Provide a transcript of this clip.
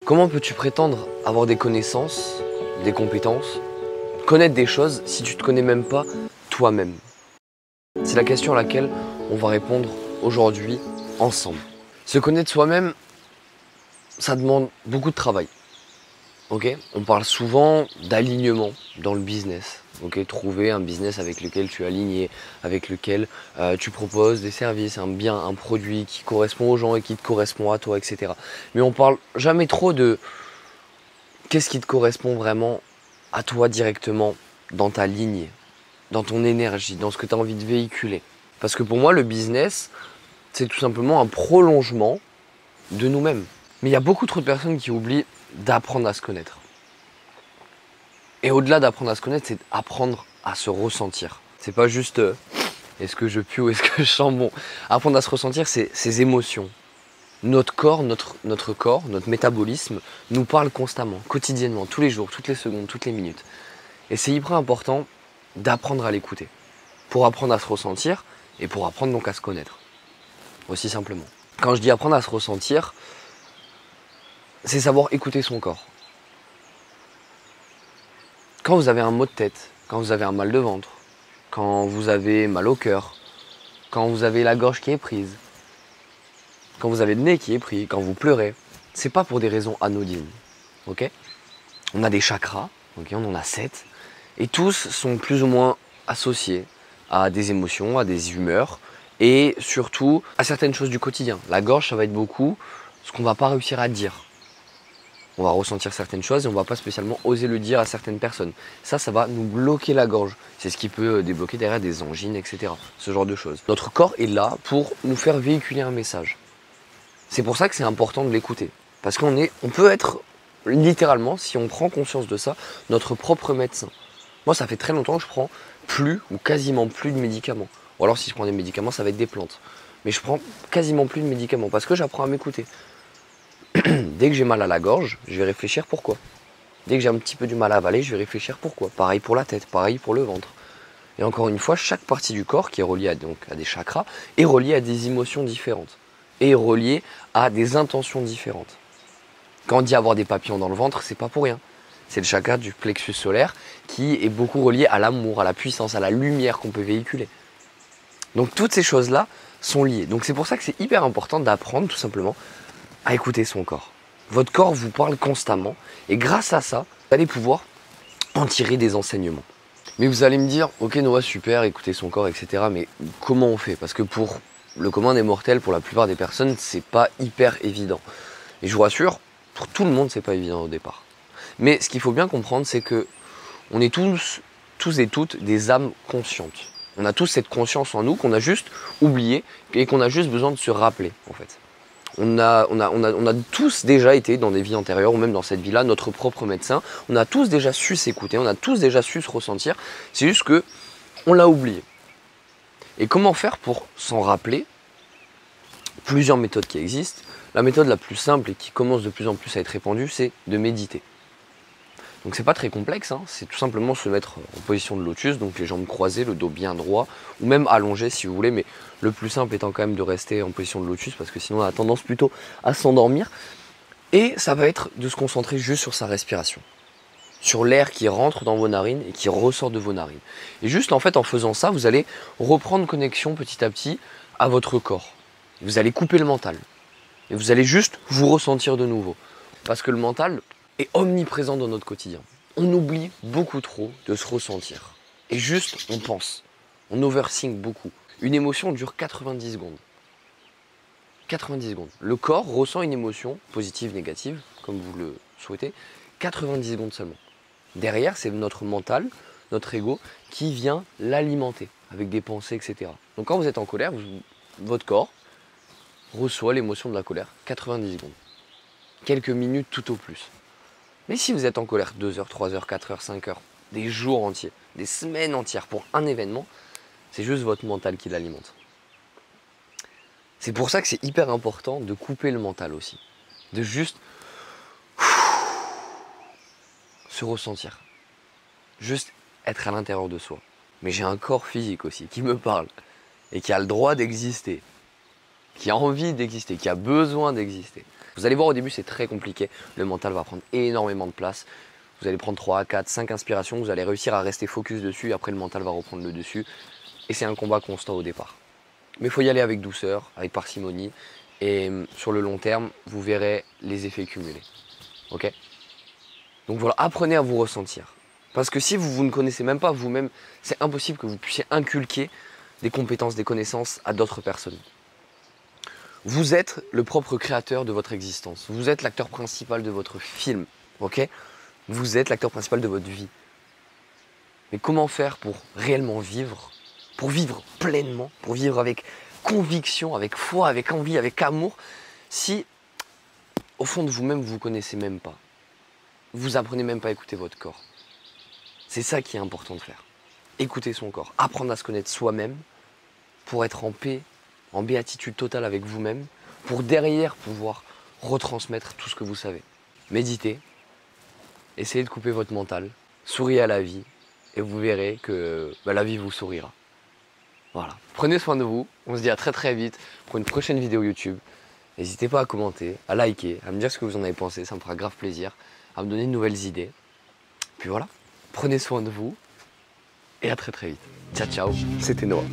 Comment peux-tu prétendre avoir des connaissances, des compétences, connaître des choses si tu ne te connais même pas toi-même? C'est la question à laquelle on va répondre aujourd'hui ensemble. Se connaître soi-même, ça demande beaucoup de travail. Okay, on parle souvent d'alignement dans le business. Okay, trouver un business avec lequel tu es aligné, avec lequel tu proposes des services, un bien, un produit qui correspond aux gens et qui te correspond à toi, etc. Mais on parle jamais trop de qu'est-ce qui te correspond vraiment à toi directement dans ta ligne, dans ton énergie, dans ce que tu as envie de véhiculer. Parce que pour moi, le business, c'est tout simplement un prolongement de nous-mêmes. Mais il y a beaucoup trop de personnes qui oublient d'apprendre à se connaître. Et au-delà d'apprendre à se connaître, c'est apprendre à se ressentir. C'est pas juste est-ce que je pue ou est-ce que je sens bon. Apprendre à se ressentir, c'est ses émotions. Notre corps, notre métabolisme nous parle constamment, quotidiennement, tous les jours, toutes les secondes, toutes les minutes. Et c'est hyper important d'apprendre à l'écouter. Pour apprendre à se ressentir et pour apprendre donc à se connaître. Aussi simplement. Quand je dis apprendre à se ressentir, c'est savoir écouter son corps. Quand vous avez un maux de tête, quand vous avez un mal de ventre, quand vous avez mal au cœur, quand vous avez la gorge qui est prise, quand vous avez le nez qui est pris, quand vous pleurez, c'est pas pour des raisons anodines. Okay, on a des chakras, okay, on en a 7, et tous sont plus ou moins associés à des émotions, à des humeurs, et surtout à certaines choses du quotidien. La gorge, ça va être beaucoup ce qu'on va pas réussir à dire. On va ressentir certaines choses et on va pas spécialement oser le dire à certaines personnes. Ça va nous bloquer la gorge. C'est ce qui peut débloquer derrière des angines, etc. Ce genre de choses. Notre corps est là pour nous faire véhiculer un message. C'est pour ça que c'est important de l'écouter. Parce on peut être littéralement, si on prend conscience de ça, notre propre médecin. Moi, ça fait très longtemps que je prends plus ou quasiment plus de médicaments. Ou alors si je prends des médicaments, ça va être des plantes. Mais je prends quasiment plus de médicaments parce que j'apprends à m'écouter. Dès que j'ai mal à la gorge, je vais réfléchir pourquoi. Dès que j'ai un petit peu du mal à avaler, je vais réfléchir pourquoi. Pareil pour la tête, pareil pour le ventre. Et encore une fois, chaque partie du corps qui est reliée à des chakras est reliée à des émotions différentes. Et reliée à des intentions différentes. Quand on dit avoir des papillons dans le ventre, c'est pas pour rien. C'est le chakra du plexus solaire qui est beaucoup relié à l'amour, à la puissance, à la lumière qu'on peut véhiculer. Donc toutes ces choses-là sont liées. Donc c'est pour ça que c'est hyper important d'apprendre tout simplement à écouter son corps. Votre corps vous parle constamment et grâce à ça, vous allez pouvoir en tirer des enseignements. Mais vous allez me dire, ok Noah, super, écouter son corps, etc. Mais comment on fait? Parce que pour le commun des mortels, pour la plupart des personnes, c'est pas hyper évident. Et je vous rassure, pour tout le monde, c'est pas évident au départ. Mais ce qu'il faut bien comprendre, c'est que on est tous et toutes des âmes conscientes. On a tous cette conscience en nous qu'on a juste oublié et qu'on a juste besoin de se rappeler, en fait. On a tous déjà été dans des vies antérieures ou même dans cette vie-là notre propre médecin. On a tous déjà su s'écouter, on a tous déjà su se ressentir. C'est juste que on l'a oublié. Et comment faire pour s'en rappeler? Plusieurs méthodes qui existent. La méthode la plus simple et qui commence de plus en plus à être répandue, c'est de méditer. Donc c'est pas très complexe, hein. C'est tout simplement se mettre en position de lotus, donc les jambes croisées, le dos bien droit, ou même allongé si vous voulez, mais le plus simple étant quand même de rester en position de lotus, parce que sinon on a tendance plutôt à s'endormir. Et ça va être de se concentrer juste sur sa respiration, sur l'air qui rentre dans vos narines et qui ressort de vos narines. Et juste en fait en faisant ça, vous allez reprendre connexion petit à petit à votre corps. Vous allez couper le mental. Et vous allez juste vous ressentir de nouveau. Parce que le mental est omniprésent dans notre quotidien. On oublie beaucoup trop de se ressentir. Et juste, on pense. On overthink beaucoup. Une émotion dure 90 secondes. 90 secondes. Le corps ressent une émotion, positive, négative, comme vous le souhaitez, 90 secondes seulement. Derrière, c'est notre mental, notre ego, qui vient l'alimenter avec des pensées, etc. Donc quand vous êtes en colère, votre corps reçoit l'émotion de la colère, 90 secondes. Quelques minutes tout au plus. Mais si vous êtes en colère 2 heures, 3 heures, 4 heures, 5 heures, des jours entiers, des semaines entières pour un événement, c'est juste votre mental qui l'alimente. C'est pour ça que c'est hyper important de couper le mental aussi. De juste se ressentir. Juste être à l'intérieur de soi. Mais j'ai un corps physique aussi qui me parle et qui a le droit d'exister. Qui a envie d'exister, qui a besoin d'exister. Vous allez voir, au début, c'est très compliqué. Le mental va prendre énormément de place. Vous allez prendre 3, 4, 5 inspirations. Vous allez réussir à rester focus dessus. Après, le mental va reprendre le dessus. Et c'est un combat constant au départ. Mais il faut y aller avec douceur, avec parcimonie. Et sur le long terme, vous verrez les effets cumulés. Ok? Donc voilà, apprenez à vous ressentir. Parce que si vous ne connaissez même pas vous-même, c'est impossible que vous puissiez inculquer des compétences, des connaissances à d'autres personnes. Vous êtes le propre créateur de votre existence. Vous êtes l'acteur principal de votre film. Ok? Vous êtes l'acteur principal de votre vie. Mais comment faire pour réellement vivre? Pour vivre pleinement, pour vivre avec conviction, avec foi, avec envie, avec amour, si au fond de vous-même, vous ne vous connaissez même pas. Vous apprenez même pas à écouter votre corps. C'est ça qui est important de faire. Écouter son corps, apprendre à se connaître soi-même pour être en paix, en béatitude totale avec vous-même, pour derrière pouvoir retransmettre tout ce que vous savez. Méditez, essayez de couper votre mental, souriez à la vie et vous verrez que la vie vous sourira. Voilà. Prenez soin de vous, on se dit à très très vite pour une prochaine vidéo YouTube. N'hésitez pas à commenter, à liker, à me dire ce que vous en avez pensé, ça me fera grave plaisir, à me donner de nouvelles idées. Puis voilà, prenez soin de vous et à très très vite. Ciao ciao, c'était Noah.